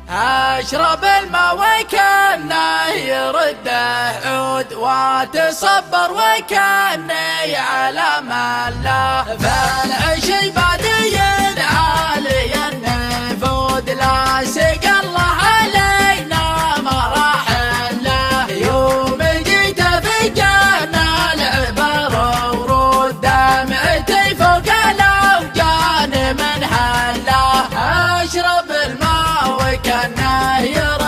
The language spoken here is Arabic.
اشرب الماء وكانه يرده عود، واتصبر وكاني على ملا. فالعشي بادي عالي النفود، لا سقى الله علينا مراحل له. يوم جيت فجانا العبر ورود، دمعتي فوق الاوجان من هلا. اشرب الماء وكانه يرده